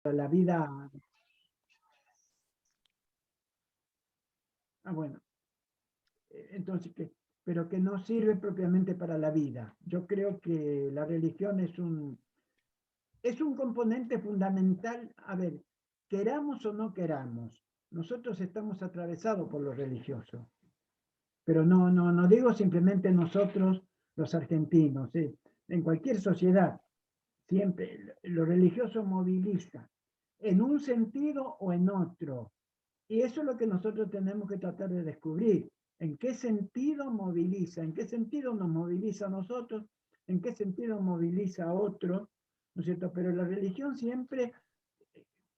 la vida. Bueno, entonces, pero que no sirve propiamente para la vida. Yo creo que la religión es un componente fundamental. A ver, queramos o no queramos, nosotros estamos atravesados por lo religioso. Pero no digo simplemente nosotros, los argentinos, ¿sí? En cualquier sociedad, siempre lo religioso moviliza, en un sentido o en otro. Y eso es lo que nosotros tenemos que tratar de descubrir. ¿En qué sentido moviliza? ¿En qué sentido nos moviliza a nosotros? ¿En qué sentido moviliza a otros? ¿No es cierto? Pero la religión siempre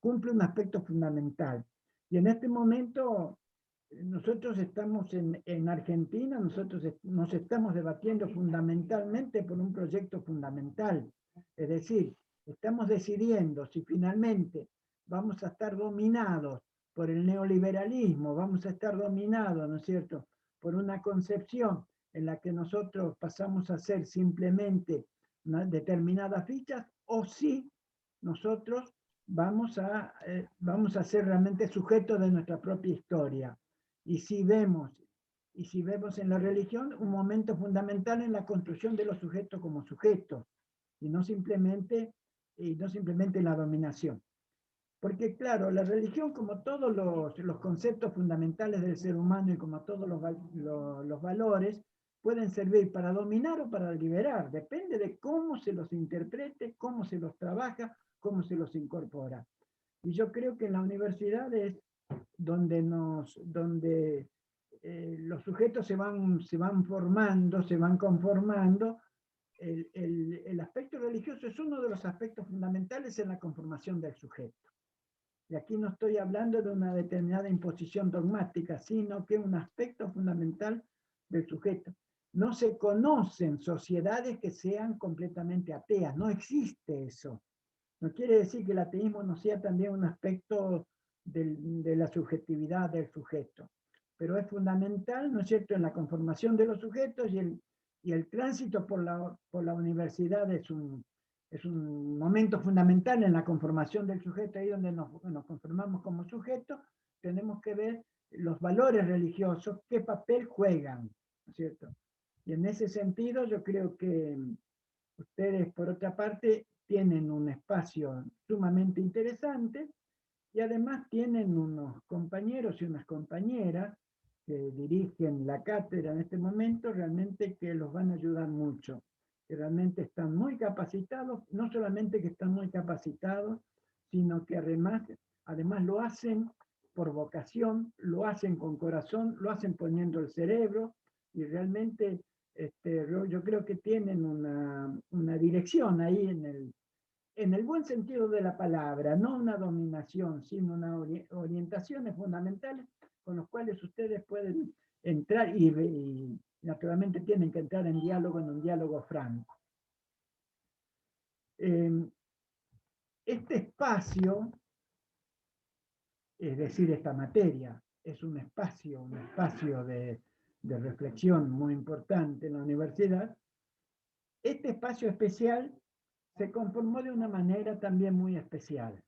cumple un aspecto fundamental. Y en este momento nosotros estamos en Argentina, nosotros nos estamos debatiendo fundamentalmente por un proyecto fundamental. Es decir, estamos decidiendo si finalmente vamos a estar dominados por el neoliberalismo, vamos a estar dominados, ¿no es cierto?, por una concepción en la que nosotros pasamos a ser simplemente determinadas fichas, o si nosotros vamos a ser realmente sujetos de nuestra propia historia. Y si vemos, y si vemos en la religión un momento fundamental en la construcción de los sujetos como sujetos, y no simplemente la dominación. Porque claro, la religión, como todos los conceptos fundamentales del ser humano y como todos los valores, pueden servir para dominar o para liberar. Depende de cómo se los interprete, cómo se los trabaja, cómo se los incorpora. Y yo creo que en la universidad es donde los sujetos se van formando, se van conformando. El aspecto religioso es uno de los aspectos fundamentales en la conformación del sujeto. Y aquí no estoy hablando de una determinada imposición dogmática, sino que un aspecto fundamental del sujeto. No se conocen sociedades que sean completamente ateas, no existe eso. No quiere decir que el ateísmo no sea también un aspecto de la subjetividad del sujeto, pero es fundamental, ¿no es cierto?, en la conformación de los sujetos, y el tránsito por la universidad es un momento fundamental en la conformación del sujeto. Ahí donde nos conformamos como sujeto, tenemos que ver los valores religiosos, qué papel juegan, ¿no es cierto? Y en ese sentido yo creo que ustedes, por otra parte, tienen un espacio sumamente interesante, y además tienen unos compañeros y unas compañeras que dirigen la cátedra en este momento, realmente que los van a ayudar mucho, que realmente están muy capacitados, no solamente que están muy capacitados, sino que además lo hacen por vocación, lo hacen con corazón, lo hacen poniendo el cerebro, y realmente yo creo que tienen una dirección ahí en el buen sentido de la palabra, no una dominación, sino una orientaciones fundamentales con los cuales ustedes pueden entrar, y naturalmente tienen que entrar en un diálogo franco. Este espacio, es decir, esta materia, es un espacio de reflexión muy importante en la universidad. Este espacio especial se conformó de una manera también muy especial.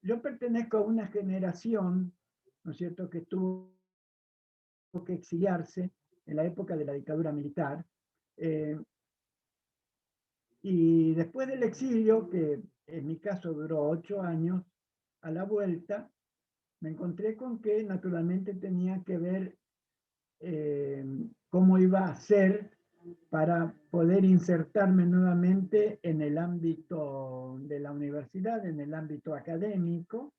Yo pertenezco a una generación, ¿no es cierto?, que tuvo que exiliarse en la época de la dictadura militar, y después del exilio, que en mi caso duró 8 años, a la vuelta me encontré con que naturalmente tenía que ver cómo iba a ser para poder insertarme nuevamente en el ámbito de la universidad, en el ámbito académico,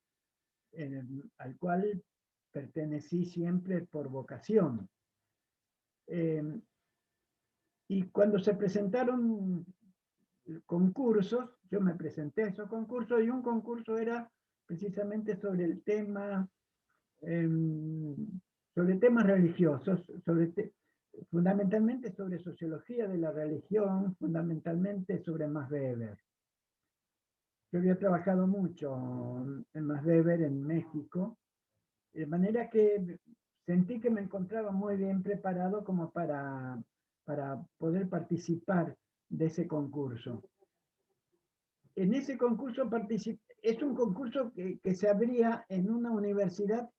al cual pertenecí siempre por vocación. Y cuando se presentaron concursos, yo me presenté a esos concursos, y un concurso era precisamente sobre temas religiosos, fundamentalmente sobre sociología de la religión, fundamentalmente sobre Max Weber. Yo había trabajado mucho en Max Weber en México, de manera que sentí que me encontraba muy bien preparado como para poder participar de ese concurso. en ese concurso es un concurso que se abría en una universidad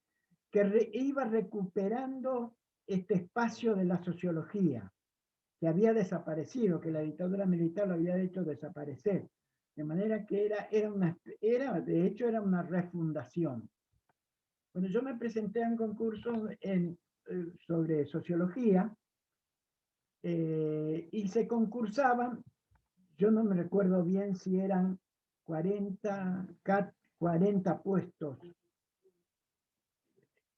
que iba recuperando este espacio de la sociología, que había desaparecido, que la dictadura militar lo había hecho desaparecer. De manera que de hecho, era una refundación. Bueno, yo me presenté a un concurso sobre sociología y se concursaban, yo no me recuerdo bien si eran 40 puestos.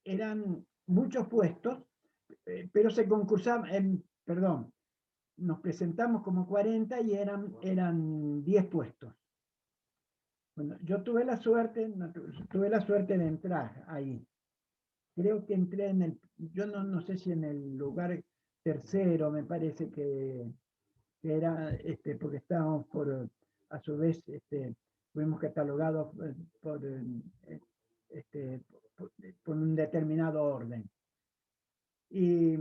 Eran muchos puestos, pero se concursaban, perdón, nos presentamos como 40 y eran 10 puestos. Bueno, yo tuve la suerte de entrar ahí. Creo que entré yo no sé si en el lugar tercero, me parece que era, porque estábamos a su vez, fuimos catalogados este, por un determinado orden. Y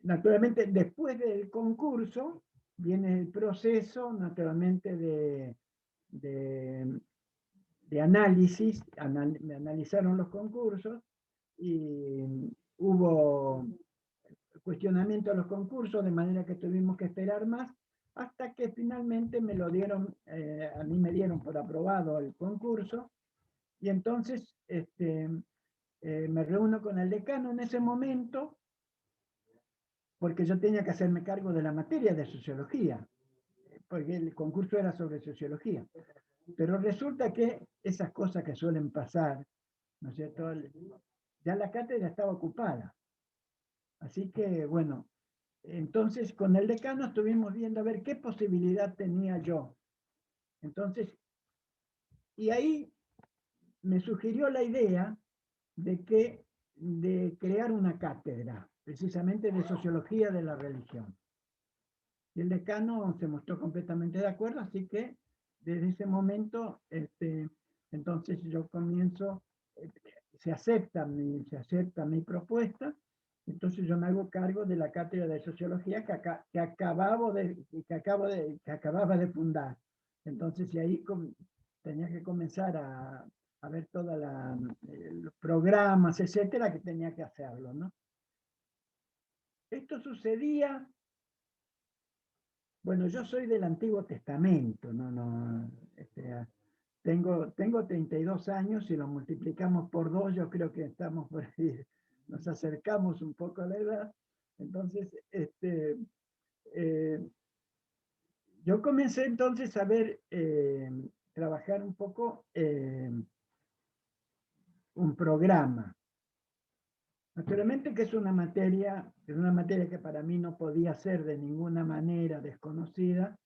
naturalmente, después del concurso, viene el proceso, naturalmente, de análisis. Me analizaron los concursos y hubo cuestionamiento a los concursos, de manera que tuvimos que esperar más, hasta que finalmente me lo dieron, a mí me dieron por aprobado el concurso, y entonces me reúno con el decano en ese momento, porque yo tenía que hacerme cargo de la materia de sociología, porque el concurso era sobre sociología. Pero resulta que esas cosas que suelen pasar, ¿no es cierto? Ya la cátedra estaba ocupada. Así que, bueno, entonces con el decano estuvimos viendo a ver qué posibilidad tenía yo. Entonces, y ahí me sugirió la idea de crear una cátedra, precisamente de sociología de la religión. Y el decano se mostró completamente de acuerdo, así que desde ese momento, entonces yo comienzo, se acepta mi propuesta, entonces yo me hago cargo de la cátedra de sociología que acababa de fundar. Entonces, y ahí tenía que comenzar a ver todos los programas, etcétera, que tenía que hacerlo, ¿no? Esto sucedía. Bueno, yo soy del Antiguo Testamento, tengo 32 años, si lo multiplicamos por 2, yo creo que estamos por ahí, nos acercamos un poco a la edad. Entonces, eh, yo comencé entonces a trabajar un poco un programa. Naturalmente que es una materia que para mí no podía ser de ninguna manera desconocida,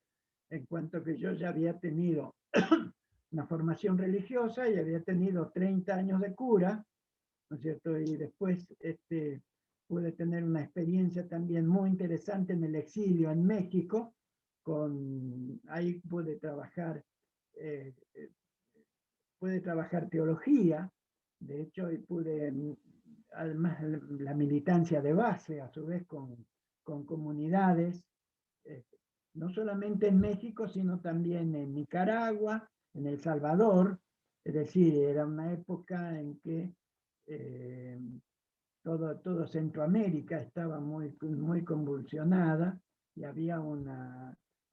en cuanto que yo ya había tenido una formación religiosa y había tenido 30 años de cura, ¿no es cierto? Y después pude tener una experiencia también muy interesante en el exilio en México, ahí eh, eh, pude trabajar teología, de hecho, y pude, además, la militancia de base, a su vez con comunidades, eh, no solamente en México, sino también en Nicaragua, en El Salvador. Es decir, era una época en que eh, todo Centroamérica estaba muy convulsionada y había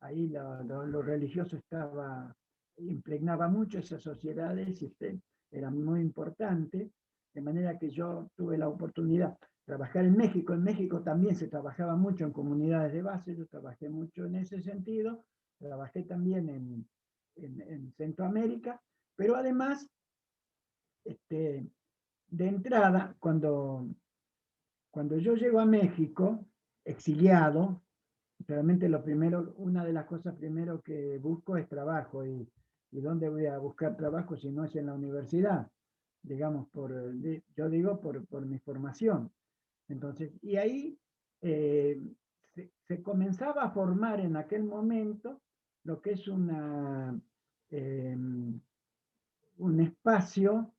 ahí lo religioso impregnaba mucho esas sociedades y era muy importante, de manera que yo tuve la oportunidad de trabajar en México. En México también se trabajaba mucho en comunidades de base, yo trabajé mucho en ese sentido, trabajé también en Centroamérica, pero además, de entrada, cuando yo llego a México, exiliado, realmente una de las cosas primero que busco es trabajo. ¿Y dónde voy a buscar trabajo si no es en la universidad? Digamos, yo digo por mi formación. Entonces, y ahí se comenzaba a formar en aquel momento lo que es eh, un espacio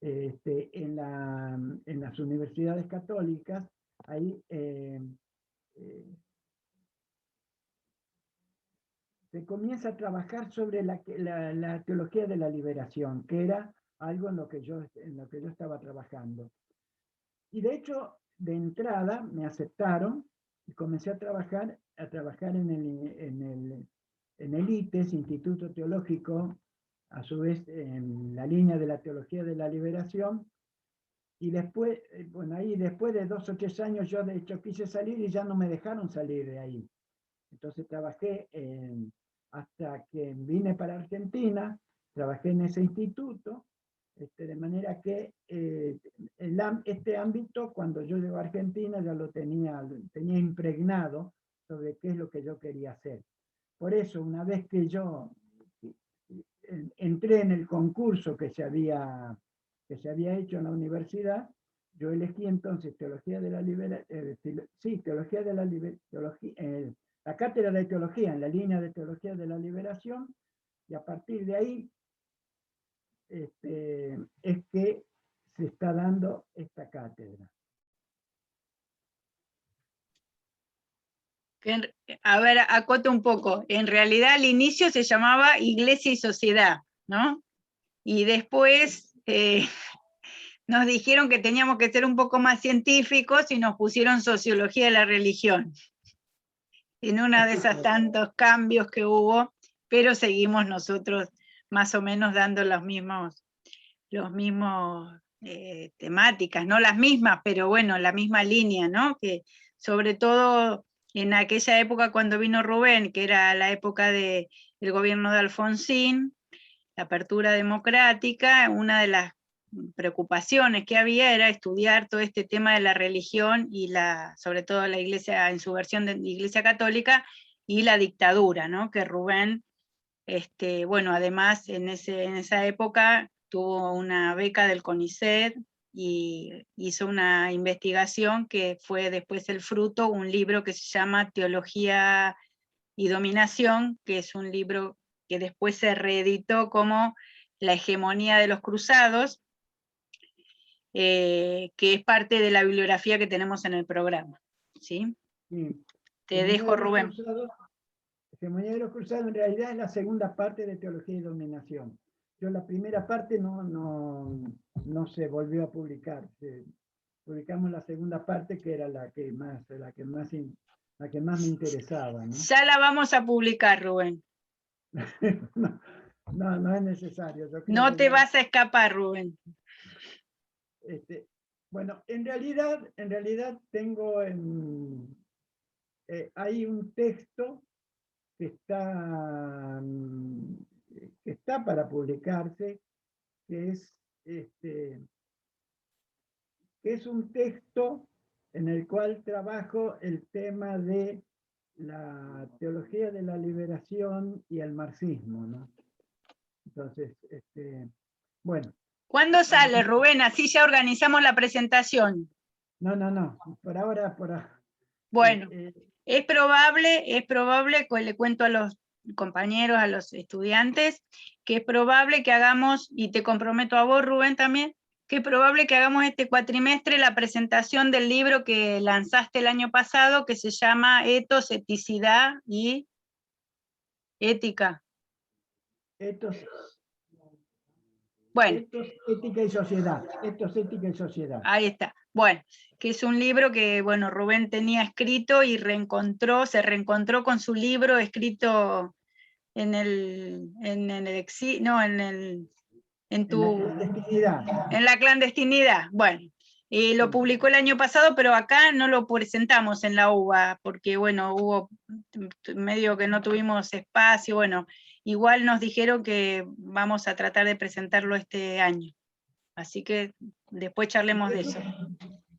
en las universidades católicas. Ahí eh, se comienza a trabajar sobre la teología de la liberación, que era algo en lo que yo estaba trabajando. Y de hecho, de entrada me aceptaron y comencé a trabajar en el ITES, Instituto Teológico, a su vez en la línea de la teología de la liberación. Y después, bueno, ahí después de 2 o 3 años yo de hecho quise salir y ya no me dejaron salir de ahí. Entonces trabajé hasta que vine para Argentina, trabajé en ese instituto, de manera que este ámbito, cuando yo llego a Argentina, ya lo tenía impregnado sobre qué es lo que yo quería hacer. Por eso, una vez que yo entré en el concurso que se había hecho en la universidad, yo elegí entonces Teología de la Teología de la la cátedra de Teología en la línea de Teología de la Liberación, y a partir de ahí es que se está dando esta cátedra. A ver, acoto un poco. En realidad al inicio se llamaba Iglesia y Sociedad, ¿no? Y después nos dijeron que teníamos que ser un poco más científicos y nos pusieron Sociología de la Religión. En uno de esos tantos cambios que hubo, pero seguimos nosotros más o menos dando los mismos temáticas, no las mismas, pero bueno, la misma línea, ¿no? Que sobre todo en aquella época cuando vino Rubén, que era la época del gobierno de Alfonsín, la apertura democrática, una de las preocupaciones que había era estudiar todo este tema de la religión y sobre todo la iglesia en su versión de iglesia católica y la dictadura, ¿no? Que Rubén, bueno, además en esa época tuvo una beca del CONICET y hizo una investigación que fue después el fruto, un libro que se llama Teología y Dominación, que es un libro que después se reeditó como La hegemonía de los cruzados, que es parte de la bibliografía que tenemos en el programa. ¿Sí? Sí. Te dejo, Rubén. Hegemonía de los cruzados en realidad es la segunda parte de Teología y Dominación. Yo la primera parte no se volvió a publicar. Publicamos la segunda parte, que era la que más me interesaba, ¿no? Ya la vamos a publicar, Rubén. No es necesario. No te vas a escapar, Rubén. Bueno, en realidad tengo hay un texto que está para publicarse, que es un texto en el cual trabajo el tema de la teología de la liberación y el marxismo, ¿no? Entonces, bueno. ¿Cuándo sale, Rubén? Así ya organizamos la presentación. No, por ahora. Bueno, es probable, que le cuento a los compañeros, a los estudiantes, que es probable que hagamos, y te comprometo a vos, Rubén, también, que es probable que hagamos este cuatrimestre la presentación del libro que lanzaste el año pasado, que se llama Etos, Eticidad y Ética. Bueno. Etos, Ética y Sociedad. Etos, Ética y Sociedad. Ahí está. Bueno, que es un libro que, bueno, Rubén tenía escrito y se reencontró con su libro escrito en la clandestinidad. Bueno, lo publicó el año pasado, pero acá no lo presentamos en la UBA, porque bueno, hubo medio que no tuvimos espacio, bueno, igual nos dijeron que vamos a tratar de presentarlo este año. Así que después charlemos de eso.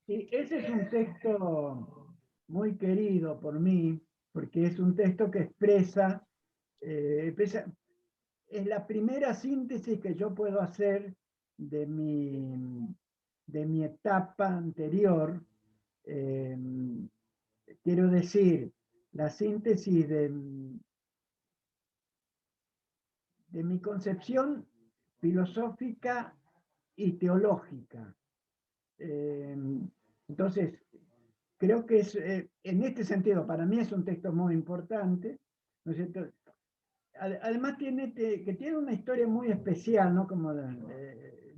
Sí, ese es un texto muy querido por mí, porque es un texto que expresa es la primera síntesis que yo puedo hacer de mi etapa anterior. Quiero decir, la síntesis de mi concepción filosófica y teológica. Entonces, creo que en este sentido, para mí es un texto muy importante, ¿no es cierto? además que tiene una historia muy especial, ¿no? Como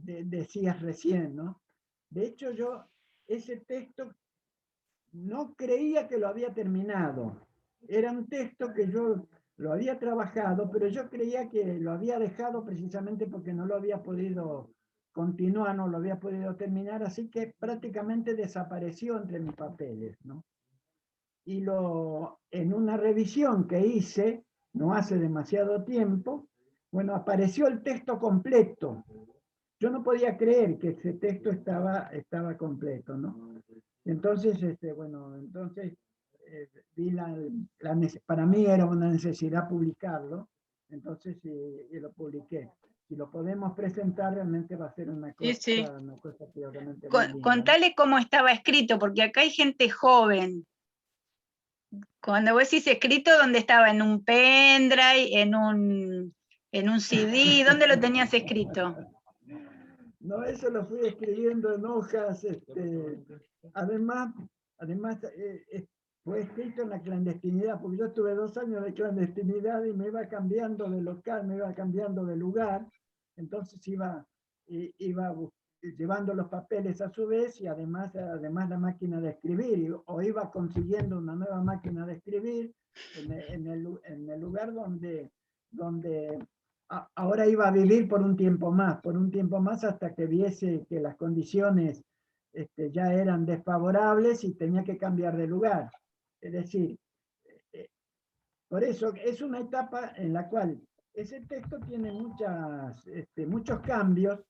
decías recién, ¿no? De hecho, yo ese texto no creía que lo había terminado. Era un texto que yo lo había trabajado, pero yo creía que lo había dejado precisamente porque no lo había podido continuar, no lo había podido terminar, así que prácticamente desapareció entre mis papeles, ¿no? Y en una revisión que hice, no hace demasiado tiempo, bueno, apareció el texto completo. Yo no podía creer que ese texto estaba completo, ¿no? Entonces, bueno, entonces vi para mí era una necesidad publicarlo, entonces lo publiqué. Si lo podemos presentar, realmente va a ser una Sí, sí. cosa que realmente muy linda, ¿no? Contale cómo estaba escrito, porque acá hay gente joven. Cuando vos decís escrito, ¿dónde estaba? ¿En un pendrive? ¿En un CD? ¿Dónde lo tenías escrito? No, eso lo fui escribiendo en hojas. Además fue escrito en la clandestinidad, porque yo estuve 2 años de clandestinidad y me iba cambiando de local, me iba cambiando de lugar. Entonces iba llevando los papeles a su vez y además la máquina de escribir, o iba consiguiendo una nueva máquina de escribir en el lugar donde ahora iba a vivir por un tiempo más hasta que viese que las condiciones ya eran desfavorables y tenía que cambiar de lugar. Es decir, por eso es una etapa en la cual ese texto tiene muchos cambios,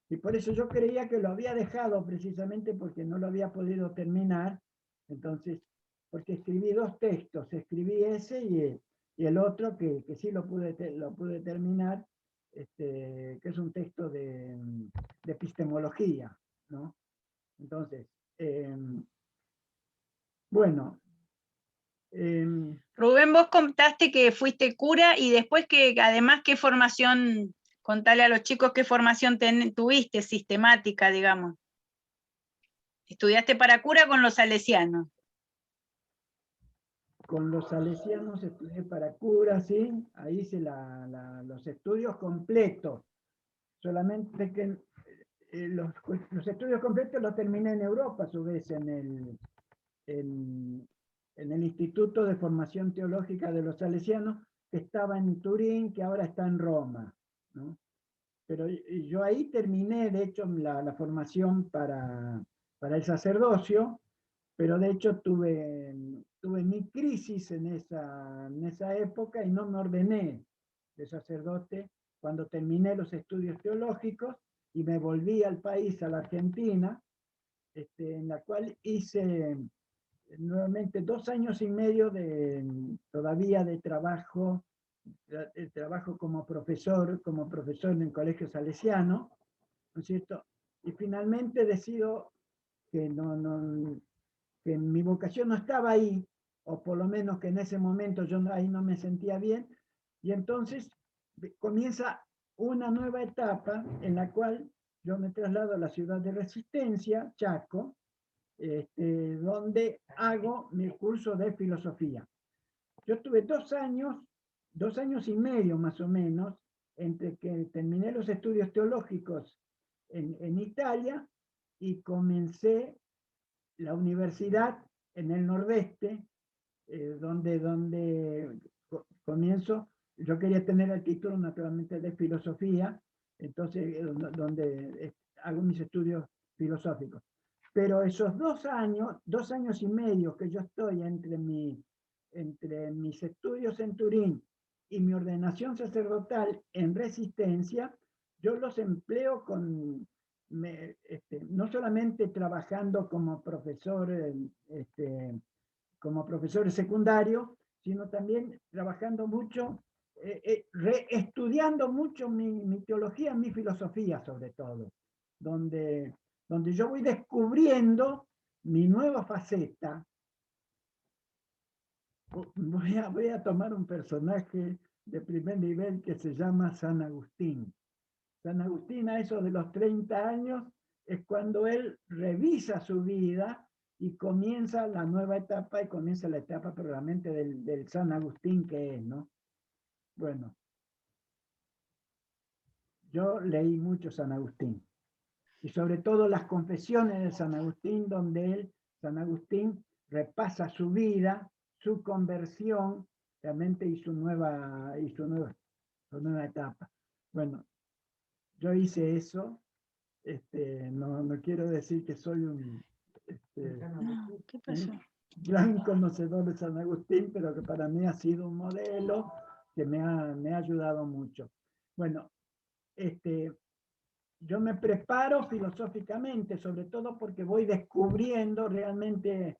y por eso yo creía que lo había dejado precisamente porque no lo había podido terminar. Entonces, porque escribí 2 textos, escribí ese y el otro que sí lo pude terminar, que es un texto de epistemología, ¿no? Entonces, bueno. Rubén, vos contaste que fuiste cura y después que además qué formación, contale a los chicos qué formación tuviste, sistemática, digamos. Estudiaste para cura con los salesianos. Con los salesianos estudié para cura, ¿sí? Ahí hice los estudios completos. Solamente que los estudios completos los terminé en Europa, a su vez, en el Instituto de Formación Teológica de los Salesianos, que estaba en Turín, que ahora está en Roma, ¿no? Pero yo ahí terminé, de hecho, la formación para el sacerdocio, pero de hecho tuve mi crisis en esa época y no me ordené de sacerdote cuando terminé los estudios teológicos y me volví al país, a la Argentina, en la cual hice nuevamente 2 años y medio todavía de trabajo como profesor en el colegio salesiano, ¿no es cierto? Y finalmente decido que que mi vocación no estaba ahí, o por lo menos que en ese momento yo ahí no me sentía bien, y entonces comienza una nueva etapa en la cual yo me traslado a la ciudad de Resistencia, Chaco, donde hago mi curso de filosofía. Yo tuve 2 años y medio más o menos, entre que terminé los estudios teológicos en Italia y comencé la universidad en el Nordeste, donde comienzo. Yo quería tener el título naturalmente de filosofía, entonces donde hago mis estudios filosóficos. Pero esos 2 años y medio que yo estoy entre mis estudios en Turín y mi ordenación sacerdotal en Resistencia, yo los empleo no solamente trabajando como profesor secundario, sino también trabajando mucho, estudiando mucho mi teología, mi filosofía sobre todo, donde yo voy descubriendo mi nueva faceta. Voy a tomar un personaje de primer nivel que se llama San Agustín. San Agustín, a eso de los 30 años, es cuando él revisa su vida y comienza la nueva etapa, y comienza la etapa probablemente del San Agustín que es, ¿no? Bueno, yo leí mucho San Agustín. Y sobre todo las confesiones de San Agustín, donde San Agustín repasa su vida, su conversión, realmente y su nueva etapa. Bueno, yo hice eso. No quiero decir que soy un ¿Qué pasó? gran conocedor de San Agustín, pero que para mí ha sido un modelo que me ha ayudado mucho. Bueno, yo me preparo filosóficamente, sobre todo porque voy descubriendo realmente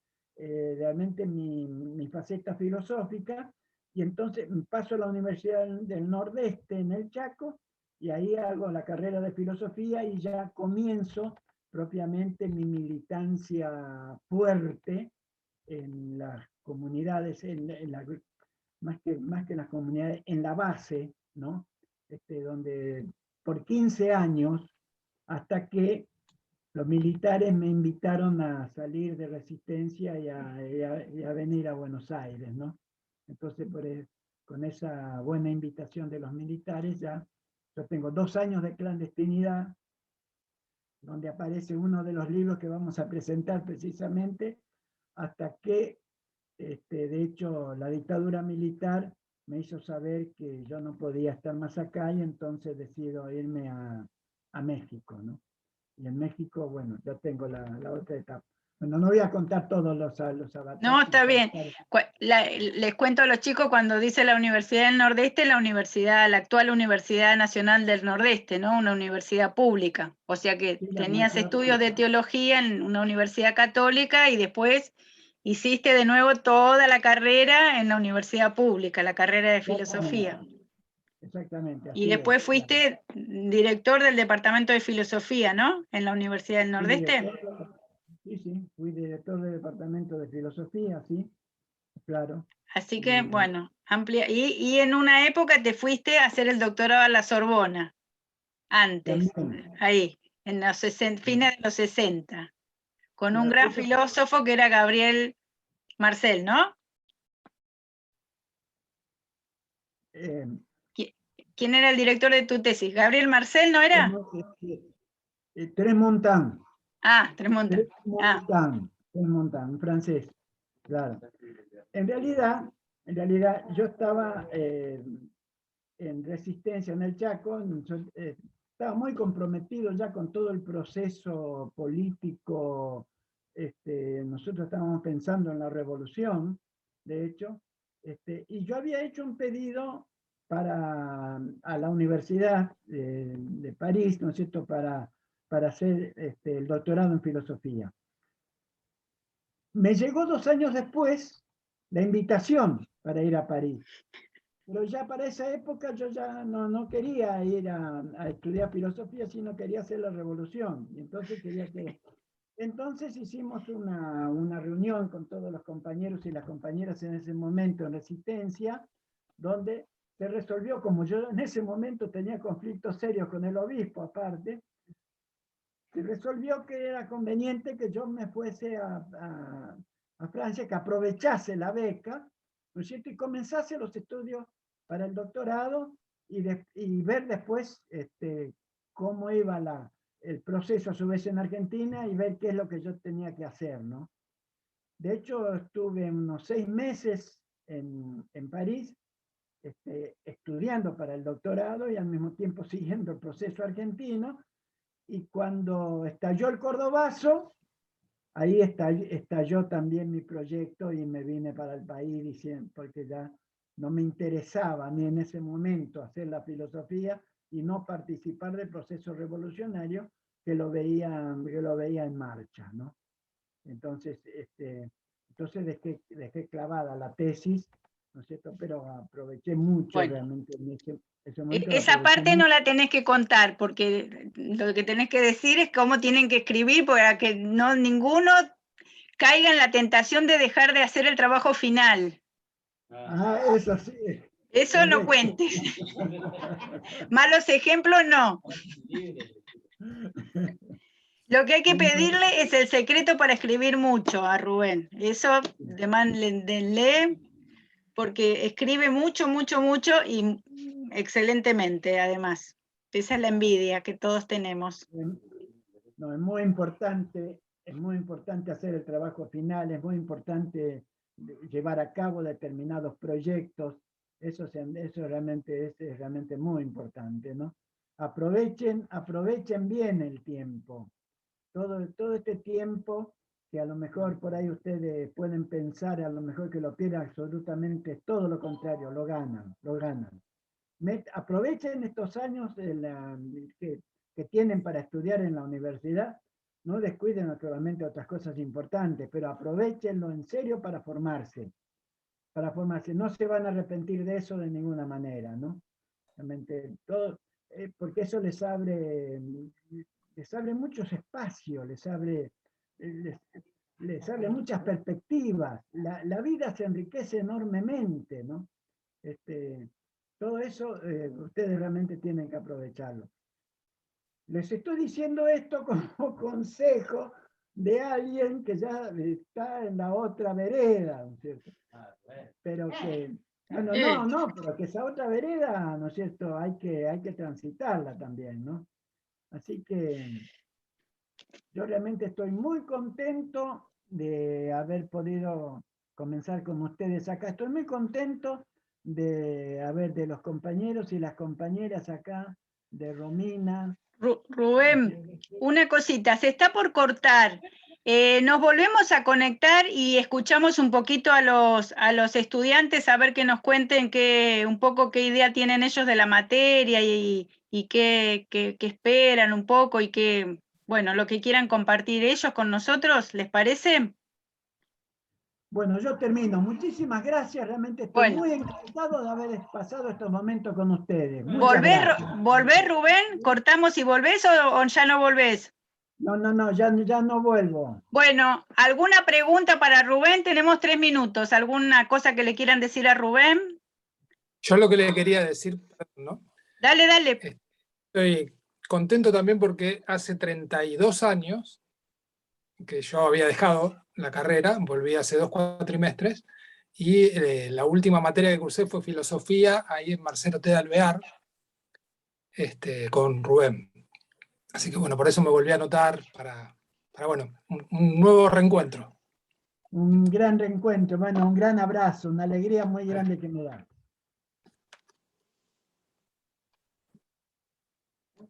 mi faceta filosófica, y entonces paso a la Universidad del Nordeste en el Chaco, y ahí hago la carrera de filosofía y ya comienzo propiamente mi militancia fuerte en las comunidades, más que en las comunidades, en la base, ¿no? Donde por 15 años, hasta que los militares me invitaron a salir de resistencia y a venir a Buenos Aires, ¿no? Entonces, con esa buena invitación de los militares, yo tengo 2 años de clandestinidad, donde aparece uno de los libros que vamos a presentar precisamente, hasta que, de hecho, la dictadura militar me hizo saber que yo no podía estar más acá, y entonces decido irme a México, ¿no? Y en México, bueno, ya tengo la otra etapa. Bueno, no voy a contar todos los avatares. No, está bien. Les cuento a los chicos, cuando dice la Universidad del Nordeste, la actual Universidad Nacional del Nordeste, ¿no? Una universidad pública. O sea que Sí, tenías estudios de teología en una universidad católica y después hiciste de nuevo toda la carrera en la universidad pública, la carrera de filosofía. Exactamente. Y después fuiste director del departamento de filosofía, ¿no? En la Universidad del Nordeste. Sí, fui director del departamento de filosofía, sí, claro. Así que, bueno, amplia. Y en una época te fuiste a hacer el doctorado a la Sorbona, antes, También. ahí, en los fines de los 60, con un gran filósofo que era Gabriel Marcel, ¿no? ¿Quién era el director de tu tesis? ¿Gabriel Marcel no era? Trémontant. Ah, Trémontant. Trémontant, francés, claro. En realidad yo estaba en resistencia en el Chaco, estaba muy comprometido ya con todo el proceso político. Nosotros estábamos pensando en la revolución, de hecho, y yo había hecho un pedido a la Universidad de París, ¿no es cierto?, para hacer el doctorado en filosofía. Me llegó 2 años después la invitación para ir a París. Pero ya para esa época yo ya no quería ir a estudiar filosofía, sino quería hacer la revolución. Y entonces hicimos una reunión con todos los compañeros y las compañeras en ese momento en Resistencia, donde se resolvió, como yo en ese momento tenía conflictos serios con el obispo aparte, se resolvió que era conveniente que yo me fuese a Francia, que aprovechase la beca, ¿no es cierto?, y comenzase los estudios para el doctorado, y ver después cómo iba el proceso a su vez en Argentina, y ver qué es lo que yo tenía que hacer, ¿no? De hecho, estuve unos 6 meses en París, estudiando para el doctorado y al mismo tiempo siguiendo el proceso argentino. Y cuando estalló el Cordobazo, ahí estalló también mi proyecto, y me vine para el país diciendo, porque ya no me interesaba ni en ese momento hacer la filosofía y no participar del proceso revolucionario que lo veía en marcha, ¿no? Entonces, dejé clavada la tesis, ¿no es cierto?, pero aproveché mucho, realmente en ese momento. Esa parte no la tenés que contar, porque lo que tenés que decir es cómo tienen que escribir, para que ninguno caiga en la tentación de dejar de hacer el trabajo final. Eso sí. Eso no cuentes. Malos ejemplos no. Lo que hay que pedirle es el secreto para escribir mucho a Rubén. Eso denle, porque escribe mucho, mucho, mucho, y excelentemente además. Esa es la envidia que todos tenemos. No, es muy importante hacer el trabajo final, es muy importante llevar a cabo determinados proyectos, eso es realmente muy importante, ¿no? Aprovechen bien el tiempo, todo este tiempo que a lo mejor por ahí ustedes pueden pensar, a lo mejor que lo pierden absolutamente, todo lo contrario, lo ganan. Aprovechen estos años que tienen para estudiar en la universidad, no descuiden naturalmente otras cosas importantes, pero aprovechenlo en serio para formarse, no se van a arrepentir de eso de ninguna manera, ¿no? Realmente todo, porque eso les abre muchos espacios, les abre muchas perspectivas, la vida se enriquece enormemente, ¿no? Todo eso ustedes realmente tienen que aprovecharlo. Les estoy diciendo esto como consejo de alguien que ya está en la otra vereda, ¿no es cierto? Pero que, bueno, pero que esa otra vereda, ¿no es cierto? Hay que transitarla también, ¿no? Así que yo realmente estoy muy contento de haber podido comenzar con ustedes acá. Estoy muy contento de los compañeros y las compañeras acá, de Romina. Rubén, una cosita, se está por cortar. Nos volvemos a conectar y escuchamos un poquito a los estudiantes a ver que nos cuenten un poco qué idea tienen ellos de la materia y qué esperan un poco y bueno, lo que quieran compartir ellos con nosotros, ¿les parece? Bueno, yo termino. Muchísimas gracias. Realmente estoy muy encantado de haber pasado estos momentos con ustedes. ¿Volvés, Rubén? ¿Cortamos y volvés o ya no volvés? No, ya no vuelvo. Bueno, ¿alguna pregunta para Rubén? Tenemos 3 minutos. ¿Alguna cosa que le quieran decir a Rubén? Yo lo que le quería decir, ¿no? Dale. Estoy contento también porque hace 32 años que yo había dejado la carrera, volví hace 2 cuatrimestres, y la última materia que cursé fue filosofía, ahí en Marcelo T. de Alvear, con Rubén. Así que bueno, por eso me volví a anotar para bueno, un nuevo reencuentro. Un gran reencuentro, bueno, un gran abrazo, una alegría muy grande que me da.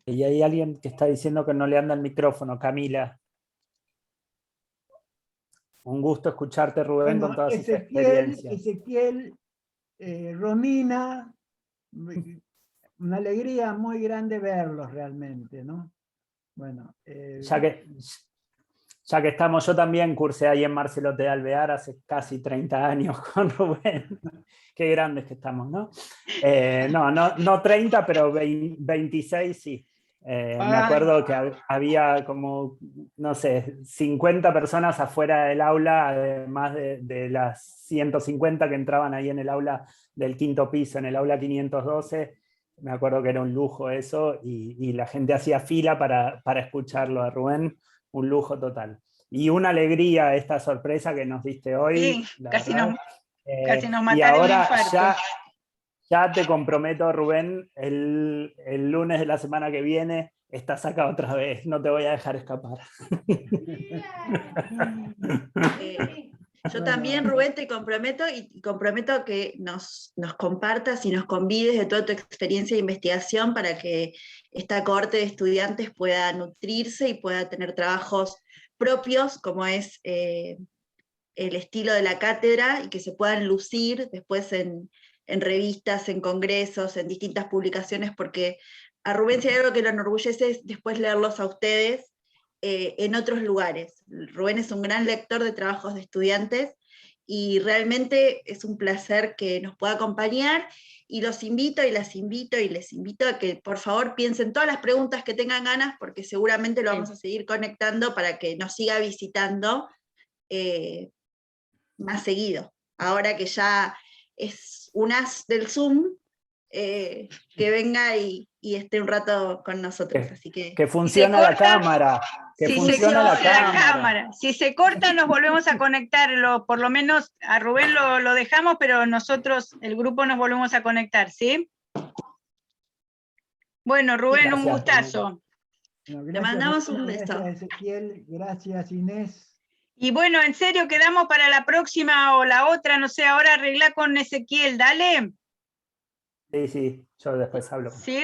Y hay alguien que está diciendo que no le anda el micrófono, Camila. Un gusto escucharte, Rubén, con todas esas experiencias. Ezequiel, Romina, una alegría muy grande verlos realmente, ¿no? Bueno. Ya que estamos, yo también cursé ahí en Marcelo T. de Alvear hace casi 30 años con Rubén. Qué grandes que estamos, ¿no? No 30, pero 26 sí. Me acuerdo que había como, no sé, 50 personas afuera del aula, además de las 150 que entraban ahí en el aula del 5º piso, en el aula 512. Me acuerdo que era un lujo eso, y la gente hacía fila para escucharlo a Rubén. Un lujo total. Y una alegría esta sorpresa que nos diste hoy. Sí, casi nos y ahora ya te comprometo, Rubén, el lunes de la semana que viene estás acá otra vez. No te voy a dejar escapar. Yo también, Rubén, te comprometo y comprometo que nos compartas y nos convides de toda tu experiencia de investigación para que esta cohorte de estudiantes pueda nutrirse y pueda tener trabajos propios, como es el estilo de la cátedra, y que se puedan lucir después en revistas, en congresos, en distintas publicaciones, porque a Rubén, si hay algo que lo enorgullece, es después leerlos a ustedes en otros lugares. Rubén es un gran lector de trabajos de estudiantes y realmente es un placer que nos pueda acompañar, y los invito y las invito y les invito a que por favor piensen todas las preguntas que tengan ganas, porque seguramente lo vamos a seguir conectando para que nos siga visitando más seguido. Ahora que ya es un as del Zoom, que venga y esté un rato con nosotros. Así que funciona la cámara. Si se corta, nos volvemos a conectar. Por lo menos a Rubén lo dejamos, pero nosotros, el grupo, nos volvemos a conectar, ¿sí? Bueno, Rubén, un Gracias. gustazo. Bueno, Le gracias, mandamos un Martín, beso. gracias, Ezequiel, gracias, Inés. Y bueno, en serio, quedamos para la próxima o la otra, no sé, ahora arregla con Ezequiel, dale. Sí, yo después hablo. Sí.